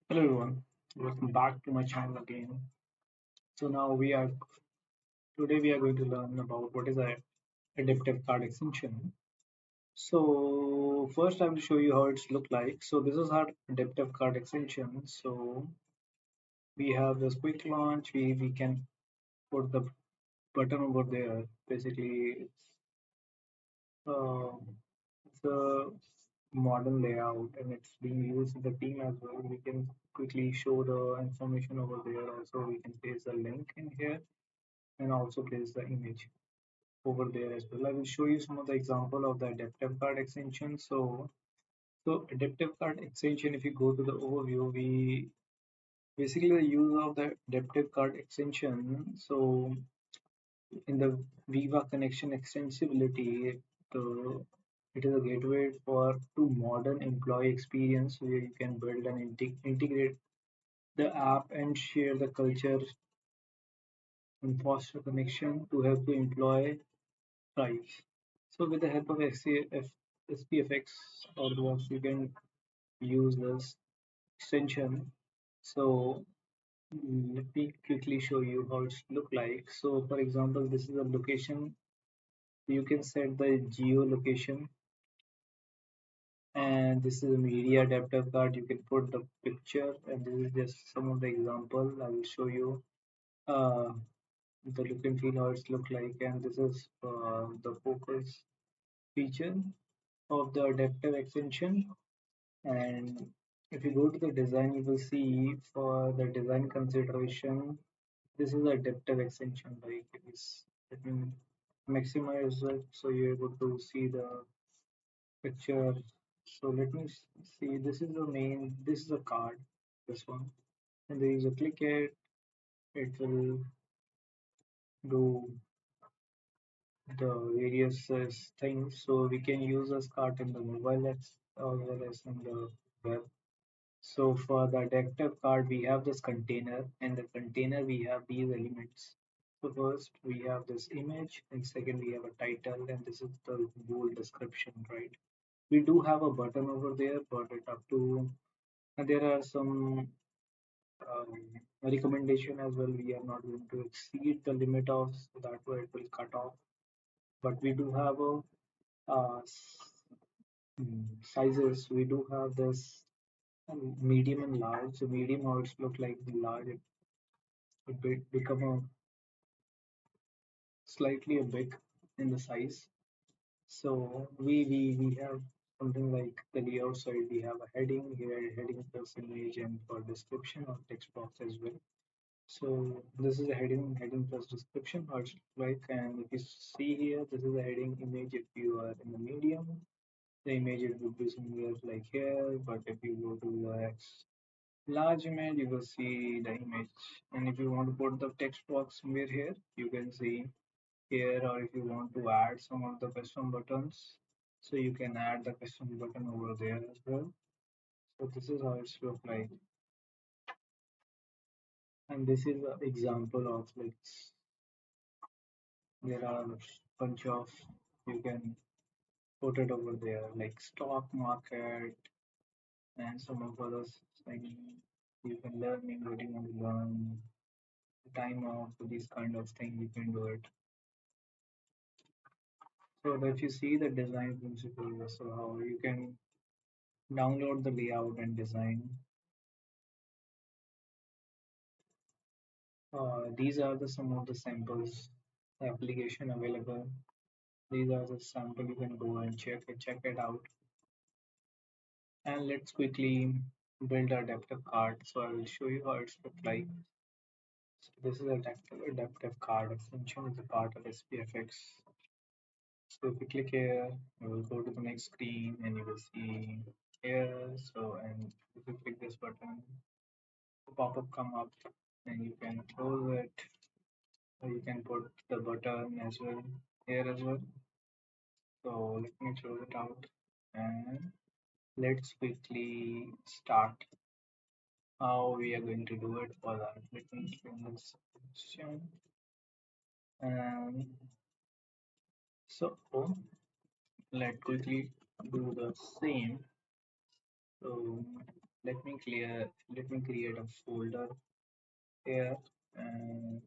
Hello everyone, welcome back to my channel again. So now today we are going to learn about what is a adaptive card extension. So first I will show you how it's look like. So this is our adaptive card extension. So we have this quick launch. We can put the button over there. Basically it's a modern layout and it's being used in the team as well. We can quickly show the information over there. Also we can paste the link in here and also place the image over there as well. I will show you some of the example of the adaptive card extension. So adaptive card extension, if you go to the overview, we basically the use of the adaptive card extension. So in the Viva connection extensibility, the it is a gateway for to modern employee experience where you can build and integrate the app and share the culture and foster connection to help the employee thrive. So with the help of SPFx or works, you can use this extension. So let me quickly show you how it's look like. So for example, this is a location. You can set the geolocation, and this is a media adapter card. You can put the picture, and this is just some of the example. I will show you uh, the look and feel how it's look like, and this is the focus feature of the adaptive extension. And if you go to the design, you will see for the design consideration, this is a adaptive extension. Like it is, let me maximize it so you're able to see the picture. So let me see. This is the main. This is a card. This one, and there is a click it. It will do the various things. So we can use this card in the mobile apps as well as in the web. So for the adaptive card, we have this container, and the container we have these elements. So first we have this image, and second we have a title, and this is the whole description, right? We do have a button over there, but it up to, and there are some recommendation as well. We are not going to exceed the limit of, so that way it will cut off. But we do have a sizes. We do have this medium and large. So medium also look like the large. It become a slightly a big in the size. So we have something like the layout side. We have a heading here, heading plus image, and for description or text box as well. So this is a heading plus description, how it's like. And if you see here, this is a heading image. If you are in the medium, the image it would be somewhere like here. But if you go to the large image, you will see the image. And if you want to put the text box somewhere here, you can see here. Or if you want to add some of the custom buttons, so you can add the custom button over there as well. So this is how it's look like. And this is an example of like there are a bunch of, you can put it over there like stock market and some of others things. You can learn what you want to learn, time off, these kind of thing you can do it. So if you see the design principle, so how you can download the layout and design. These are the some of the samples, the application available. These are the sample, you can go and check it out. And let's quickly build our adaptive card. So I will show you how it's look like. So this is adaptive card extension is a part of SPFx. So if you click here, you will go to the next screen and you will see here. So and if you click this button, a pop-up come up and you can close it. Or you can put the button as well here as well. So let me close it out and let's quickly start how we are going to do it for that. Let me explain this question. And so let's quickly do the same. So let me create a folder here, and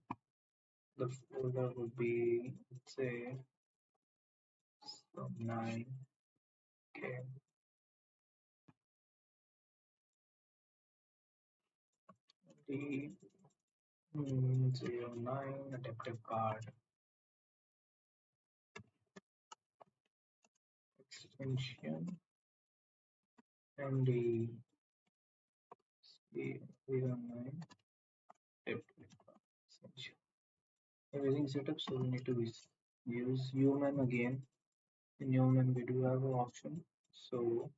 the folder would be, let's say, some 9. Okay, the 09 adaptive card extension, and the 09 adaptive card extension. Everything set up, so we need to use human again. In human, we do have an option. So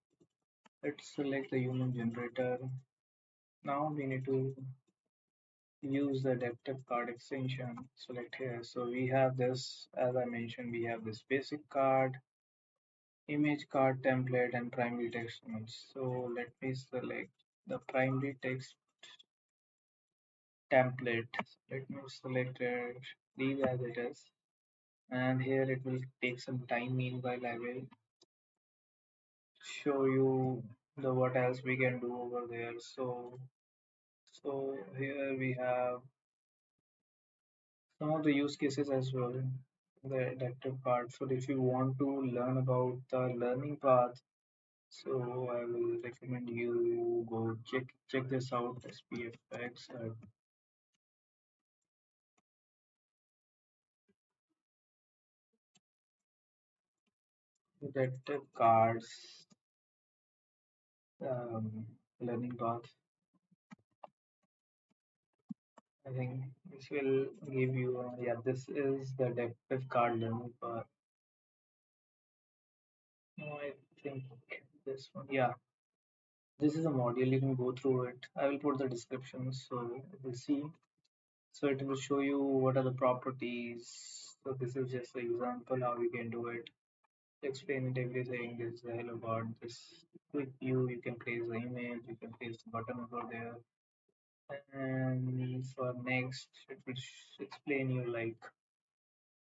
let's select the human generator. Now we need to use the adaptive card extension. Select here. So we have this, as I mentioned, we have this basic card, image card template, and primary text image. So let me select the primary text template. Let me select it, leave as it is. And here it will take some time. Meanwhile, I will show you the what else we can do over there. So here we have some of the use cases as well, the adaptive part. So if you want to learn about the learning path, so I will recommend you go check this out, SPFx, adaptive cards, um, learning path. I think this will give you, yeah, this is the adaptive card learning path. No, I think this one, yeah, this is a module. You can go through it. I will put the description so we'll see. So it will show you what are the properties. So this is just an example how you can do it. Explain it everything. This is the hello bar. This quick view. You can place the image. You can place the button over there. And for next, it will explain you like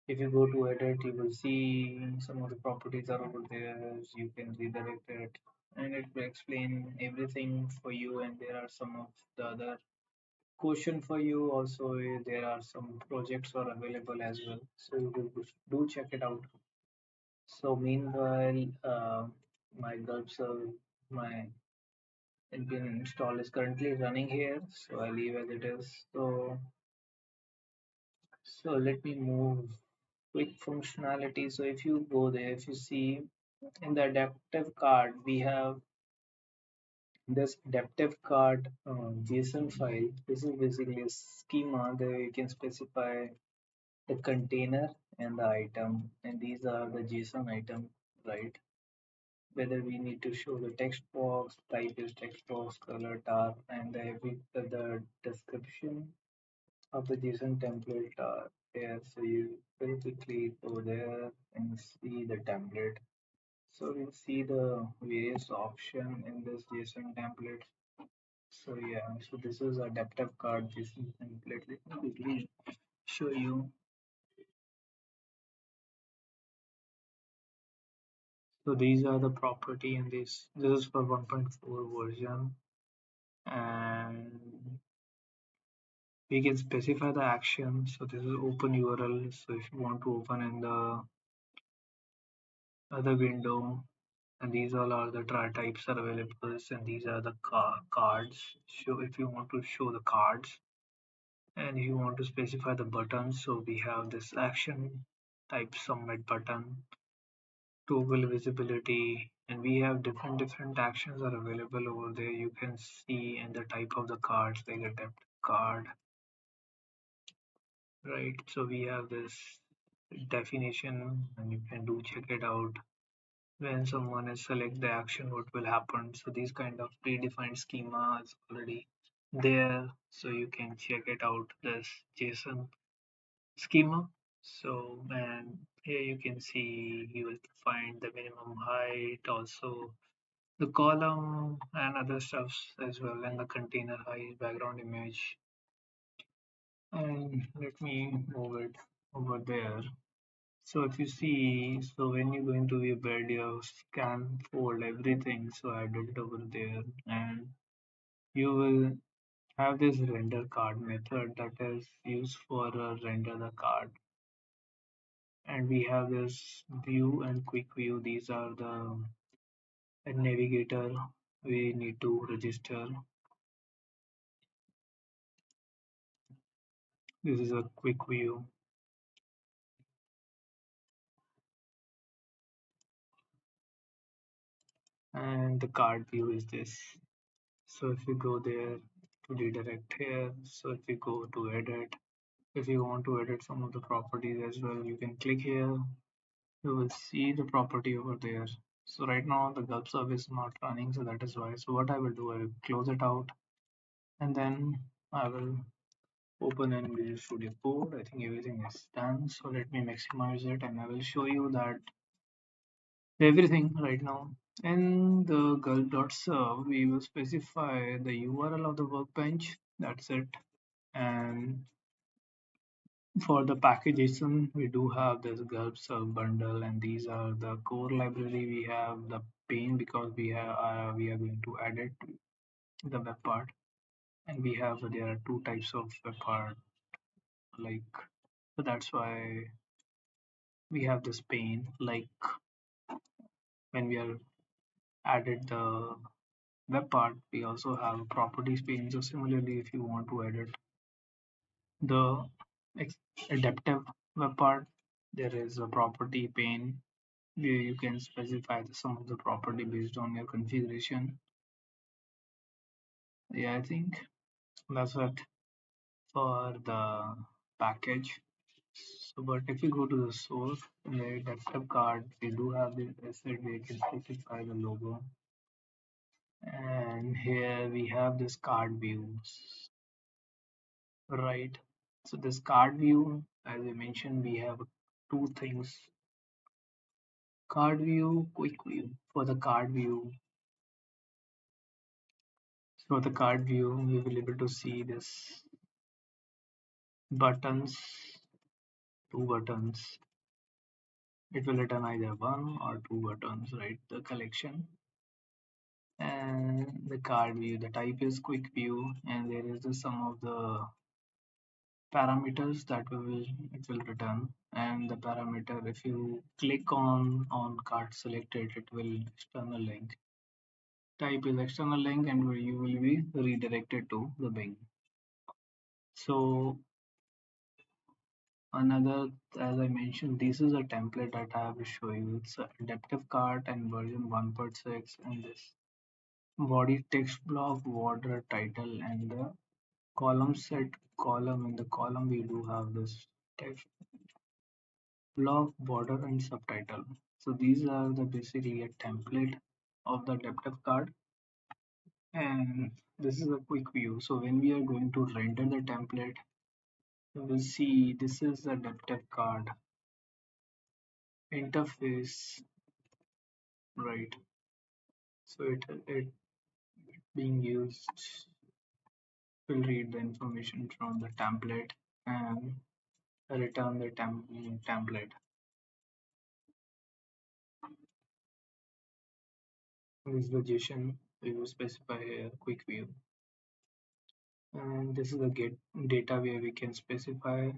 if you go to edit, you will see some of the properties are over there. You can redirect it, and it will explain everything for you. And there are some of the other question for you also. There are some projects are available as well, so you do check it out. So meanwhile, my Gulp Serve, my npm install is currently running here, so I leave as it is. So let me move quick functionality. So if you go there, if you see in the adaptive card, we have this adaptive card JSON file. This is basically a schema that you can specify the container and the item, and these are the JSON item, right? Whether we need to show the text box, type is text box, color tar, and the description of the JSON template are there. So you very quickly go there and see the template. So we'll see the various option in this JSON template. So yeah, so this is adaptive card JSON template. Let me quickly show you. So these are the property in this is for 1.4 version, and we can specify the action. So this is open URL. So if you want to open in the other window, and these all are the try types are available, and these are the cards. So if you want to show the cards, and if you want to specify the buttons, so we have this action type submit button, toggle visibility, and we have different actions are available over there. You can see in the type of the cards like a depth card, right? So we have this definition, and you can do check it out. When someone is select the action, what will happen? So these kind of predefined schema is already there, so you can check it out, this JSON schema. So, and here you can see you will find the minimum height, also the column and other stuffs as well, and the container height, background image. And let me move it over there. So if you see, so when you go into your bed, you have scan fold everything. So I did it over there, and you will have this render card method that is used for render the card, and we have this view and quick view. These are the navigator we need to register. This is a quick view, and the card view is this. So if you go there to redirect here, so if you go to edit, if you want to edit some of the properties as well, you can click here. You will see the property over there. So right now the Gulp Serve is not running, so that is why. So what I will do, I will close it out, and then I will open in Visual Studio Code. I think everything is done. So let me maximize it, and I will show you that everything right now. In the gulp.serve, we will specify the URL of the workbench. That's it. And for the package.json, we do have this Gulp Serve bundle, and these are the core library. We have the pane because we are going to add it to the web part, and we have there are two types of web part, like, so that's why we have this pane. Like when we are added the web part, we also have a properties pane. So similarly, if you want to edit the adaptive web part, there is a property pane where you can specify some of the property based on your configuration. Yeah, I think that's what for the package. So, but if you go to the source, in the desktop card, we do have this asset where you can specify the logo. And here we have this card views, right? So this card view, as I mentioned, we have two things: card view, quick view. For the card view, we will be able to see this buttons, two buttons. It will return either one or two buttons, right? The collection. And the card view, the type is quick view, and there is the some of the parameters that it will return. And the parameter, if you click on card selected, it will external link. Type is external link, and where you will be redirected to the Bing. So another, as I mentioned, this is a template that I have to show you. It's a adaptive cart and version 1.6, and this body text block, border, title, and the column set column. In the column, we do have this text block, border, and subtitle. So these are the basically a template of the adaptive card, and this is a quick view. So when we are going to render the template, you will see this is the adaptive card interface, right? So it being used will read the information from the template and return the template. This is the JSON we will specify here, quick view. And this is the get data where we can specify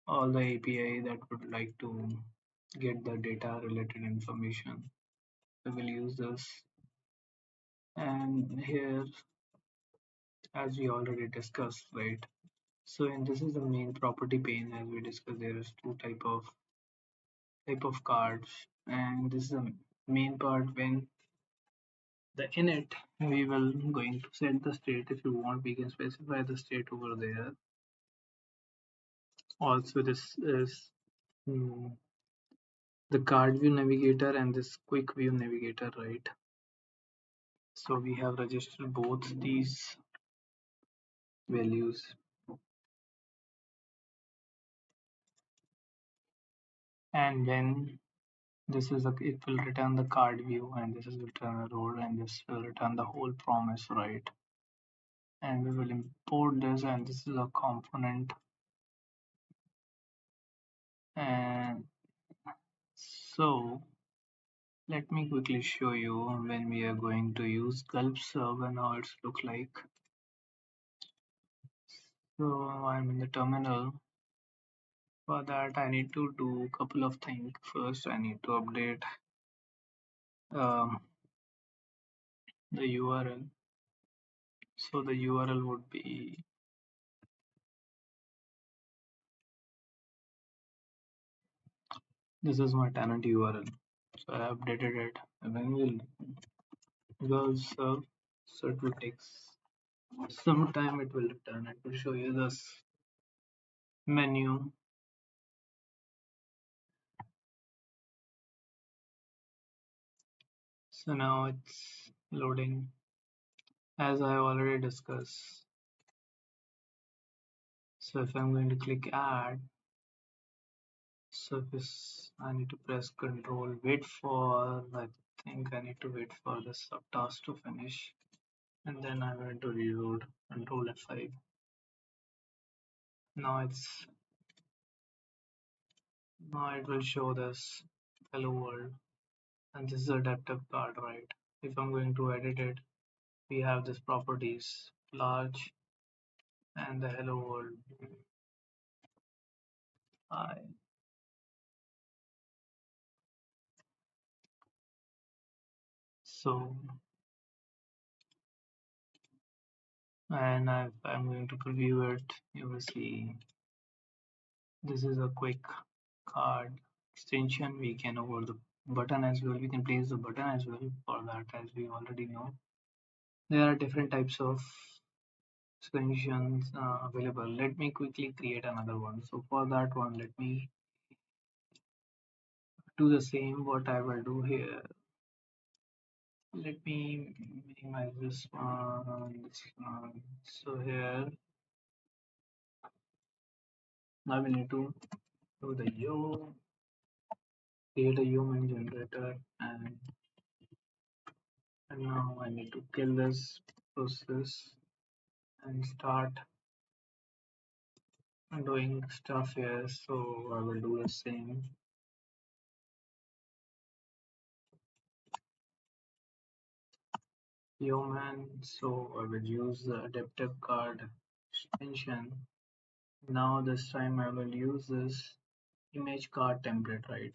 all the API that would like to get the data related information. We will use this. And here, as we already discussed, right? So, and this is the main property pane. As we discussed, there is two type of cards, and this is the main part. When the init, we will going to set the state. If you want, we can specify the state over there. Also, this is the card view navigator and this quick view navigator, right? So we have registered both these values, and then this is it will return the card view, and this is return a role, and this will return the whole promise, right? And we will import this, and this is a component. And so Let me quickly show you when we are going to use Gulp Serve and how it's look like. So I'm in the terminal. For that, I need to do a couple of things. First, I need to update um, the URL. So the URL would be, this is my tenant URL. So I updated it. And then we'll go serve. So it will take some time. It will return. It will show you this menu. So now it's loading. As I already discussed. So if I'm going to click add surface, I need to press control, wait for, I think I need to wait for the subtask to finish, and then I'm going to reload, control F5. Now now it will show this hello world, and this is adaptive card, right? If I'm going to edit it, we have this properties large and the hello world. I so and if I'm going to preview it, you will see this is a quick card extension. We can over the button as well, we can place the button as well. For that, as we already know, there are different types of extensions available. Let me quickly create another one. So for that one, let me do the same. What I will do here, let me minimize this one. So here now we need to do the u create a human generator, and now I need to kill this process and start doing stuff here. So I will do the same. Human, so I will use the adaptive card extension. Now this time I will use this image card template, right?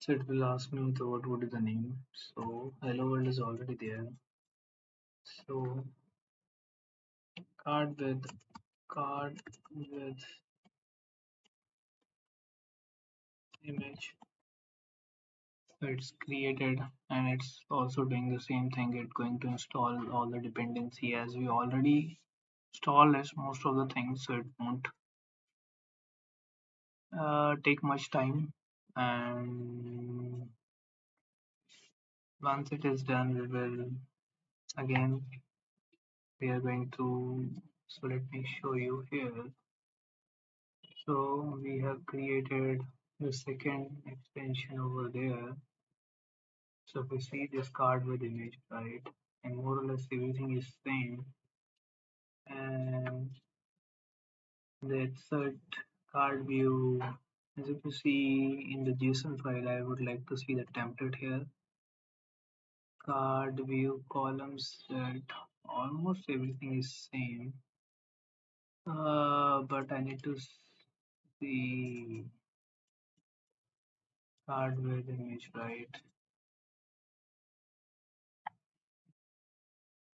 So it will ask me to what would be the name. So hello world is already there. So card with card with image. So it's created, and it's also doing the same thing. It's going to install all the dependency as we already installed as most of the things, so it won't take much time. And once it is done, we will again, we are going to, so let me show you here. So we have created the second extension over there. So if we see this card with image, right, and more or less everything is same, and the insert card view, as you can see in the JSON file, I would like to see the template here. Card view columns set, almost everything is same, but I need to see card with image, right?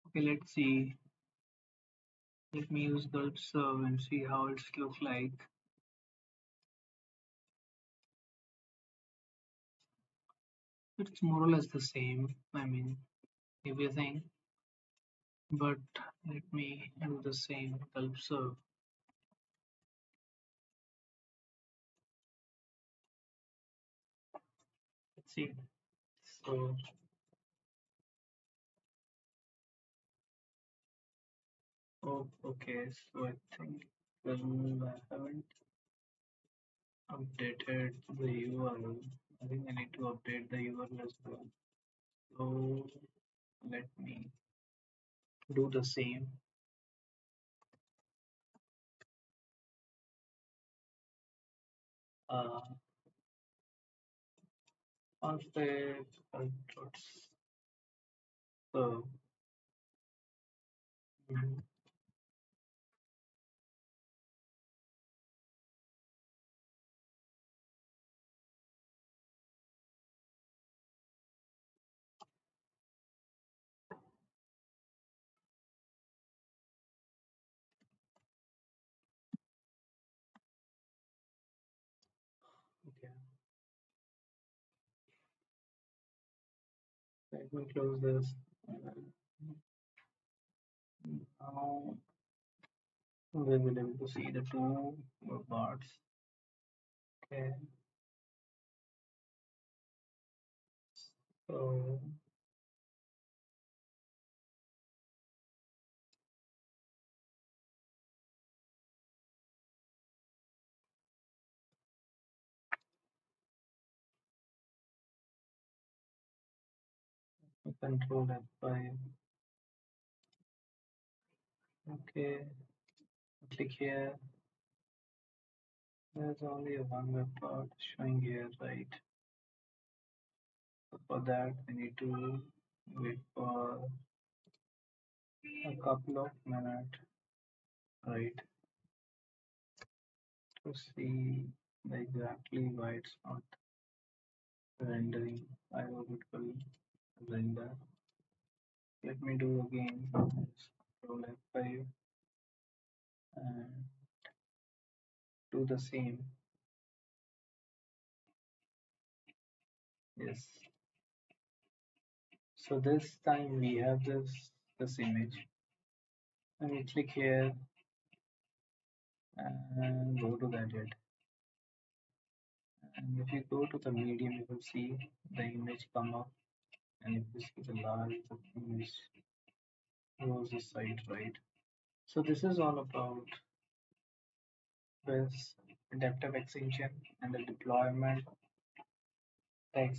Okay, let's see. Let me use Gulp Serve and see how it's look like. It's more or less the same, I mean everything, but let me do the same Gulp Serve. Let's see. So oh, okay, so I think I haven't updated the URL. I think I need to update the URL as well. So let me Do the same. Uh, Config controls. So, mhm, okay. Let me close this. Now we will be able to see the two parts. Okay. So control F5. Okay. Click here. There's only a one web part showing here, right? So for that, we need to wait for a couple of minutes, right, to see exactly why it's not rendering. I hope it will render. Let me do again. Control F5 and do the same. Yes. So this time we have this image. And we click here and go to the edit. And if you go to the medium, you will see the image come up. And if you see the large, the image goes this side, right? So this is all about this adaptive extension and the deployment. The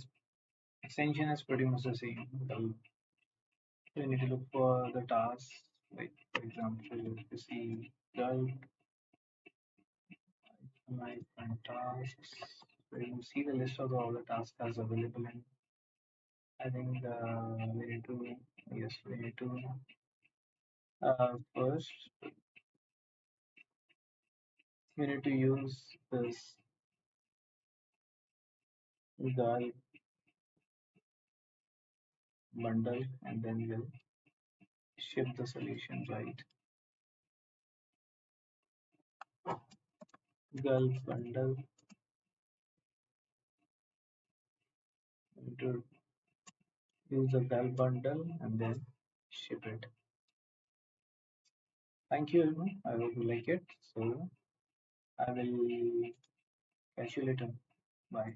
extension is pretty much the same. You need to look for the tasks, like for example, if you see Gulp, my front tasks, so you see the list of all the tasks as available in. I think we need to, yes, we need to first we need to use this Gulp bundle and then we'll ship the solution, right? Gulp bundle, we need to use the Gulp bundle and then ship it. Thank you, everyone. I hope you like it. So I will catch you later. Bye.